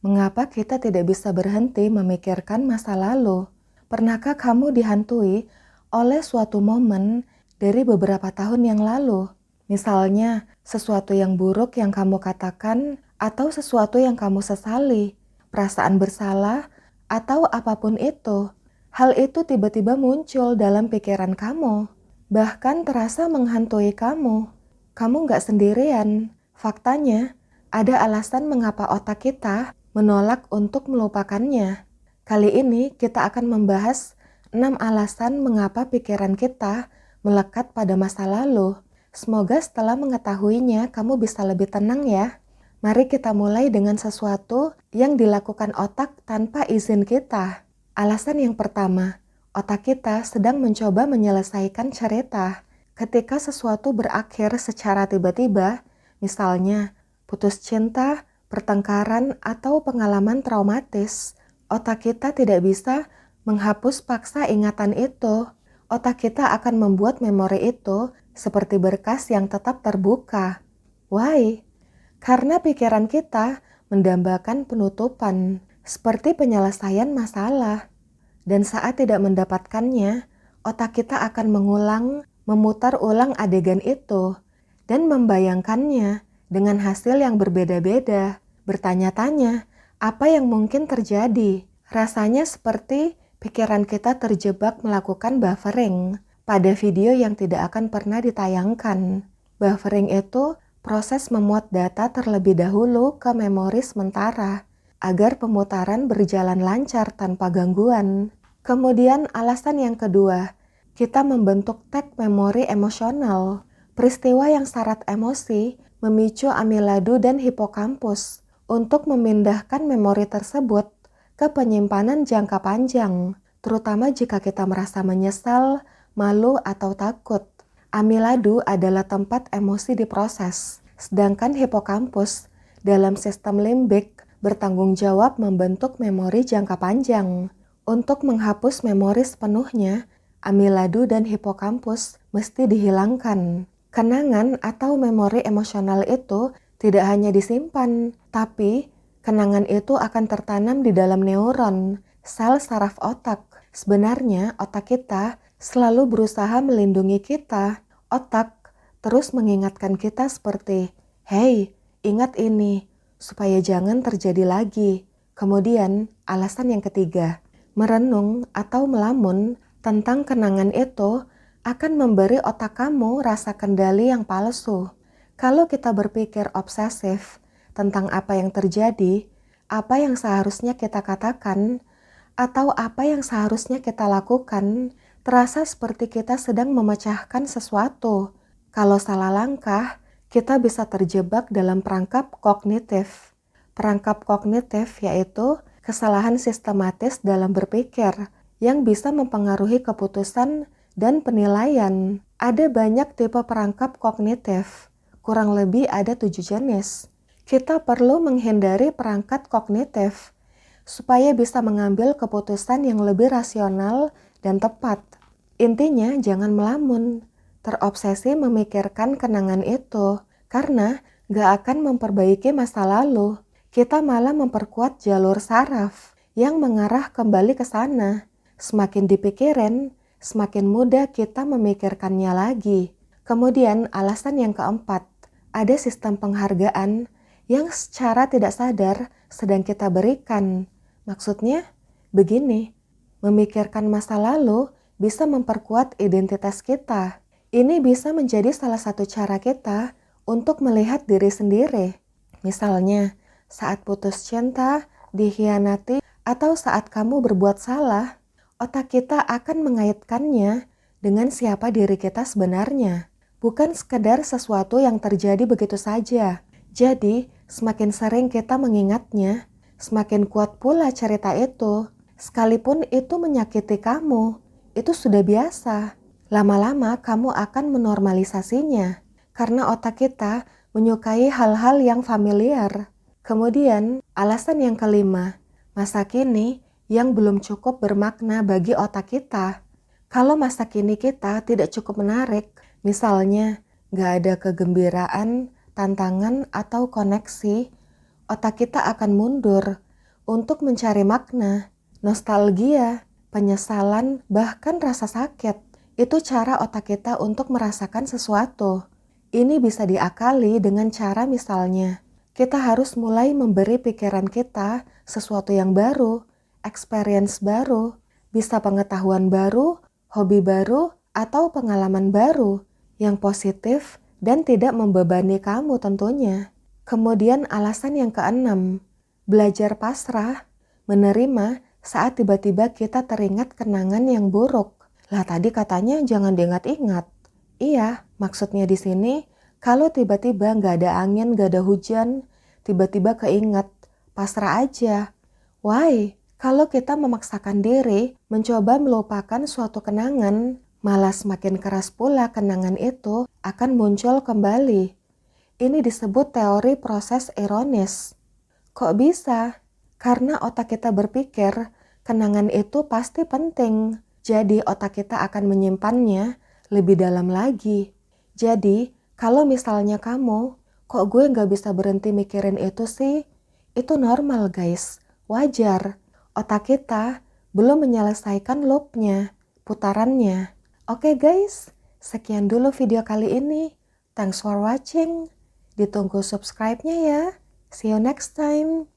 Mengapa kita tidak bisa berhenti memikirkan masa lalu? Pernahkah kamu dihantui oleh suatu momen dari beberapa tahun yang lalu? Misalnya, sesuatu yang buruk yang kamu katakan atau sesuatu yang kamu sesali, perasaan bersalah, atau apapun itu. Hal itu tiba-tiba muncul dalam pikiran kamu, bahkan terasa menghantui kamu. Kamu nggak sendirian. Faktanya, ada alasan mengapa otak kita menolak untuk melupakannya. Kali ini kita akan membahas 6 alasan mengapa pikiran kita melekat pada masa lalu. Semoga setelah mengetahuinya kamu bisa lebih tenang ya. Mari kita mulai dengan sesuatu yang dilakukan otak tanpa izin kita. Alasan yang pertama, otak kita sedang mencoba menyelesaikan cerita. Ketika sesuatu berakhir secara tiba-tiba, misalnya putus cinta, pertengkaran, atau pengalaman traumatis, otak kita tidak bisa menghapus paksa ingatan itu. Otak kita akan membuat memori itu seperti berkas yang tetap terbuka. Why? Karena pikiran kita mendambakan penutupan, seperti penyelesaian masalah. Dan saat tidak mendapatkannya, otak kita akan memutar ulang adegan itu, dan membayangkannya dengan hasil yang berbeda-beda, bertanya-tanya apa yang mungkin terjadi. Rasanya seperti pikiran kita terjebak melakukan buffering pada video yang tidak akan pernah ditayangkan. Buffering itu proses memuat data terlebih dahulu ke memori sementara agar pemutaran berjalan lancar tanpa gangguan. Kemudian alasan yang kedua, kita membentuk tag memori emosional. Peristiwa yang syarat emosi memicu amiladu dan hipokampus untuk memindahkan memori tersebut ke penyimpanan jangka panjang, terutama jika kita merasa menyesal, malu, atau takut. Amiladu adalah tempat emosi diproses, sedangkan hipokampus dalam sistem limbik bertanggung jawab membentuk memori jangka panjang. Untuk menghapus memori sepenuhnya, amiladu dan hipokampus mesti dihilangkan. Kenangan atau memori emosional itu tidak hanya disimpan, tapi kenangan itu akan tertanam di dalam neuron, sel saraf otak. Sebenarnya otak kita selalu berusaha melindungi kita. Otak terus mengingatkan kita seperti, "Hei, ingat ini," supaya jangan terjadi lagi. Kemudian, alasan yang ketiga, merenung atau melamun tentang kenangan itu akan memberi otak kamu rasa kendali yang palsu. Kalau kita berpikir obsesif tentang apa yang terjadi, apa yang seharusnya kita katakan, atau apa yang seharusnya kita lakukan, terasa seperti kita sedang memecahkan sesuatu. Kalau salah langkah, kita bisa terjebak dalam perangkap kognitif. Perangkap kognitif yaitu kesalahan sistematis dalam berpikir yang bisa mempengaruhi keputusan dan penilaian. Ada banyak tipe perangkap kognitif, kurang lebih ada 7 jenis. Kita perlu menghindari perangkap kognitif supaya bisa mengambil keputusan yang lebih rasional dan tepat. Intinya jangan melamun, terobsesi memikirkan kenangan itu, karena gak akan memperbaiki masa lalu. Kita malah memperkuat jalur saraf yang mengarah kembali ke sana. Semakin dipikirin, semakin mudah kita memikirkannya lagi. Kemudian alasan yang keempat, ada sistem penghargaan yang secara tidak sadar sedang kita berikan. Maksudnya, begini, memikirkan masa lalu bisa memperkuat identitas kita. Ini bisa menjadi salah satu cara kita untuk melihat diri sendiri. Misalnya, saat putus cinta, dikhianati, atau saat kamu berbuat salah, otak kita akan mengaitkannya dengan siapa diri kita sebenarnya. Bukan sekedar sesuatu yang terjadi begitu saja. Jadi, semakin sering kita mengingatnya, semakin kuat pula cerita itu. Sekalipun itu menyakiti kamu, itu sudah biasa. Lama-lama kamu akan menormalisasinya, karena otak kita menyukai hal-hal yang familiar. Kemudian, alasan yang kelima, masa kini yang belum cukup bermakna bagi otak kita. Kalau masa kini kita tidak cukup menarik, misalnya gak ada kegembiraan, tantangan, atau koneksi, otak kita akan mundur untuk mencari makna, nostalgia, penyesalan, bahkan rasa sakit. Itu cara otak kita untuk merasakan sesuatu. Ini bisa diakali dengan cara misalnya, kita harus mulai memberi pikiran kita sesuatu yang baru, experience baru, bisa pengetahuan baru, hobi baru, atau pengalaman baru yang positif dan tidak membebani kamu tentunya. Kemudian alasan yang keenam, belajar pasrah, menerima saat tiba-tiba kita teringat kenangan yang buruk. Lah tadi katanya jangan diingat-ingat. Iya, maksudnya di sini kalau tiba-tiba nggak ada angin, nggak ada hujan, tiba-tiba keinget, pasrah aja. Why? Kalau kita memaksakan diri mencoba melupakan suatu kenangan, malah semakin keras pula kenangan itu akan muncul kembali. Ini disebut teori proses ironis. Kok bisa? Karena otak kita berpikir kenangan itu pasti penting. Jadi otak kita akan menyimpannya lebih dalam lagi. Jadi kalau misalnya kamu, kok gue nggak bisa berhenti mikirin itu sih? Itu normal guys, wajar. Otak kita belum menyelesaikan loopnya, putarannya. Oke guys, sekian dulu video kali ini. Thanks for watching. Ditunggu subscribe-nya ya. See you next time.